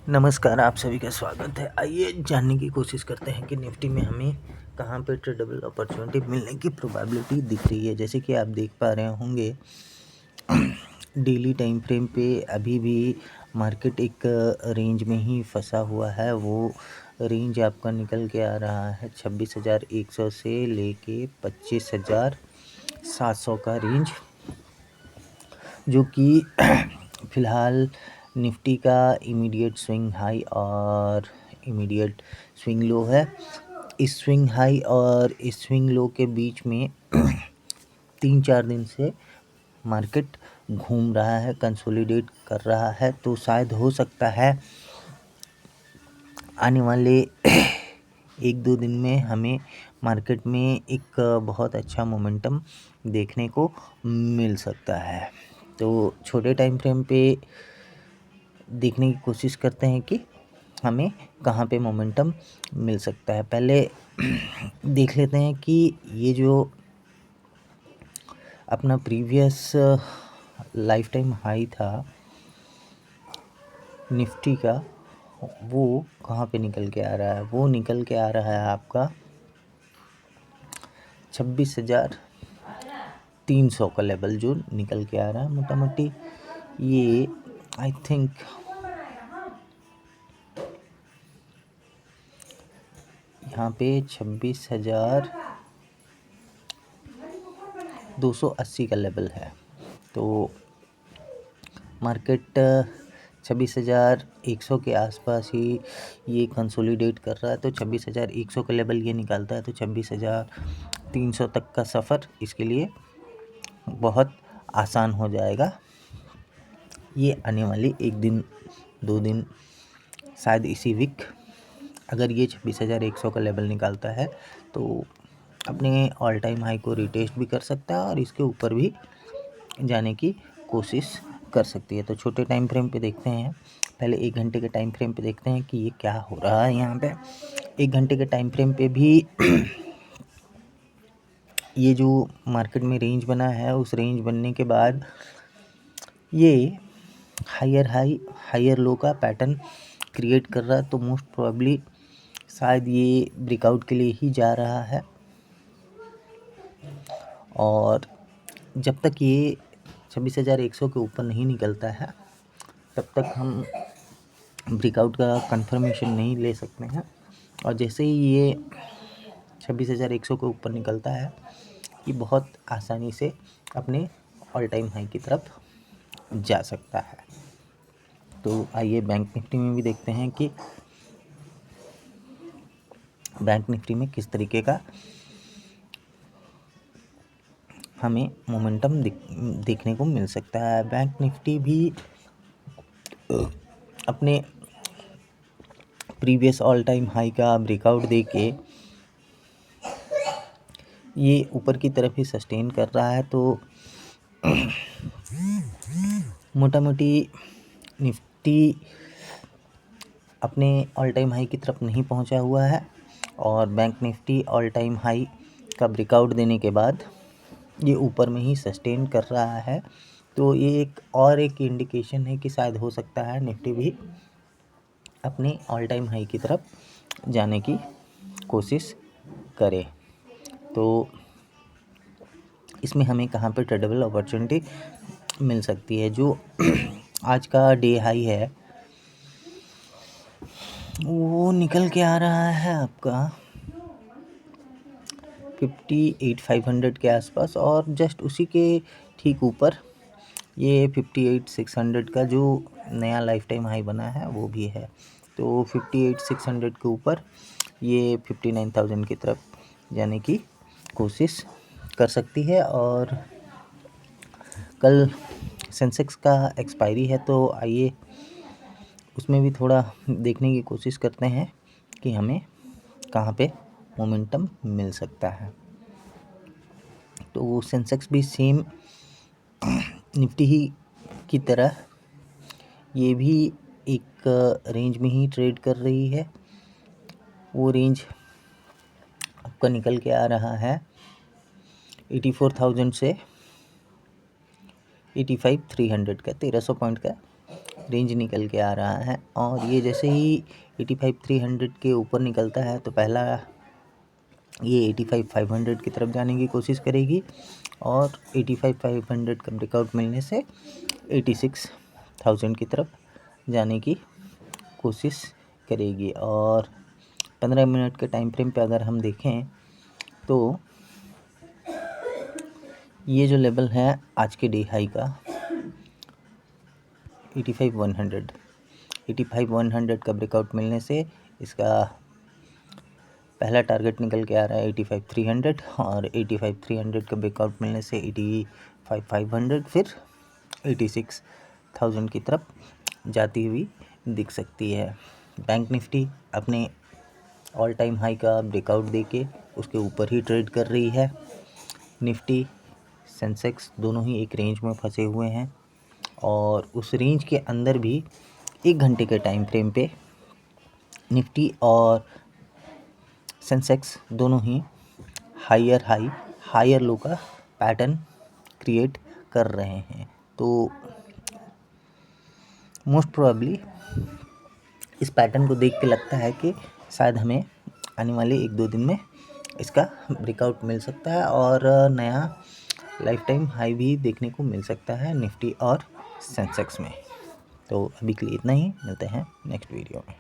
नमस्कार, आप सभी का स्वागत है। आइए जानने की कोशिश करते हैं कि निफ्टी में हमें कहाँ पे ट्रेडेबल अपॉर्चुनिटी मिलने की प्रोबेबिलिटी दिख रही है। जैसे कि आप देख पा रहे होंगे डेली टाइम फ्रेम पे अभी भी मार्केट एक रेंज में ही फंसा हुआ है। वो रेंज आपका निकल के आ रहा है 26,100 से लेके 25,700 का रेंज, जो कि फ़िलहाल निफ्टी का इमीडिएट स्विंग हाई और इमीडिएट स्विंग लो है। इस स्विंग हाई और इस स्विंग लो के बीच में 3-4 दिन से मार्केट घूम रहा है, कंसोलिडेट कर रहा है। तो शायद हो सकता है आने वाले 1-2 दिन में हमें मार्केट में एक बहुत अच्छा मोमेंटम देखने को मिल सकता है। तो छोटे टाइम फ्रेम पे देखने की कोशिश करते हैं कि हमें कहाँ पे मोमेंटम मिल सकता है। पहले देख लेते हैं कि ये जो अपना प्रीवियस लाइफ टाइम हाई था निफ्टी का, वो कहाँ पे निकल के आ रहा है। वो निकल के आ रहा है आपका 26,300 का लेवल जो निकल के आ रहा है। मोटा मोटी ये आई थिंक यहाँ पे 26,280 का लेवल है। तो मार्केट 26,100 के आसपास ही ये कंसोलिडेट कर रहा है। तो 26,100 का लेवल ये निकालता है तो 26,300 तक का सफ़र इसके लिए बहुत आसान हो जाएगा। ये आने वाली 1 दिन 2 दिन, शायद इसी वीक, अगर ये 26,100 का लेवल निकालता है तो अपने ऑल टाइम हाई को रिटेस्ट भी कर सकता है और इसके ऊपर भी जाने की कोशिश कर सकती है। तो छोटे टाइम फ्रेम पे देखते हैं, पहले 1 घंटे के टाइम फ्रेम पे देखते हैं कि ये क्या हो रहा है यहाँ पे। 1 घंटे के टाइम फ्रेम पे भी ये जो मार्केट में रेंज बना है, उस रेंज बनने के बाद ये हायर हाई हायर लो का पैटर्न क्रिएट कर रहा है। तो मोस्ट प्रोबेबली शायद ये ब्रेकआउट के लिए ही जा रहा है और जब तक ये 26,100 के ऊपर नहीं निकलता है तब तक हम ब्रेकआउट का कंफर्मेशन नहीं ले सकते हैं। और जैसे ही ये 26,100 के ऊपर निकलता है, ये बहुत आसानी से अपने ऑल टाइम हाई की तरफ जा सकता है। तो आइए बैंक निफ्टी में भी देखते हैं कि बैंक निफ्टी में किस तरीके का हमें मोमेंटम देखने को मिल सकता है। बैंक निफ्टी भी अपने प्रीवियस ऑल टाइम हाई का ब्रेकआउट देके ये ऊपर की तरफ ही सस्टेन कर रहा है। तो मोटा मोटी निफ्टी अपने ऑल टाइम हाई की तरफ नहीं पहुंचा हुआ है और bank Nifty all time high का ब्रेकआउट देने के बाद ये ऊपर में ही सस्टेन कर रहा है। तो ये एक इंडिकेशन है कि शायद हो सकता है निफ्टी भी अपने ऑल टाइम हाई की तरफ जाने की कोशिश करे। तो इसमें हमें कहाँ पे ट्रेडेबल अपॉर्चुनिटी मिल सकती है। जो आज का डे हाई है वो निकल के आ रहा है आपका 58,500 के आसपास और जस्ट उसी के ठीक ऊपर ये 58,600 का जो नया लाइफ टाइम हाई बना है वो भी है। तो 58,600 के ऊपर ये 59,000 की तरफ जाने की कोशिश कर सकती है। और कल सेंसेक्स का एक्सपायरी है, तो आइए उसमें भी थोड़ा देखने की कोशिश करते हैं कि हमें कहाँ पे मोमेंटम मिल सकता है। तो सेंसेक्स भी सेम निफ्टी ही की तरह ये भी एक रेंज में ही ट्रेड कर रही है। वो रेंज आपका निकल के आ रहा है 84,000 से 85,300 का, 1300 पॉइंट का रेंज निकल के आ रहा है। और ये जैसे ही 85,300 के ऊपर निकलता है तो पहला ये 85,500 की तरफ जाने की कोशिश करेगी और 85,500 का ब्रेकआउट मिलने से 86,000 की तरफ जाने की कोशिश करेगी। और 15 मिनट के टाइम फ्रेम पे अगर हम देखें तो ये जो लेवल है आज के डे हाई का 85,100 का ब्रेकआउट मिलने से इसका पहला टारगेट निकल के आ रहा है 85,300 और 85,300 का ब्रेकआउट मिलने से 85,500 फिर 86,000 की तरफ जाती हुई दिख सकती है। बैंक निफ्टी अपने ऑल टाइम हाई का ब्रेकआउट देके उसके ऊपर ही ट्रेड कर रही है। निफ्टी सेंसेक्स दोनों ही एक रेंज में फंसे हुए हैं और उस रेंज के अंदर भी 1 घंटे के टाइम फ्रेम पे निफ्टी और सेंसेक्स दोनों ही हायर हाई हायर लो का पैटर्न क्रिएट कर रहे हैं। तो मोस्ट प्रोबेबली इस पैटर्न को देख के लगता है कि शायद हमें आने वाले 1-2 दिन में इसका ब्रेकआउट मिल सकता है और नया लाइफ टाइम हाई भी देखने को मिल सकता है निफ्टी और सेंसेक्स में। तो अभी के लिए इतना ही, मिलते हैं नेक्स्ट वीडियो में।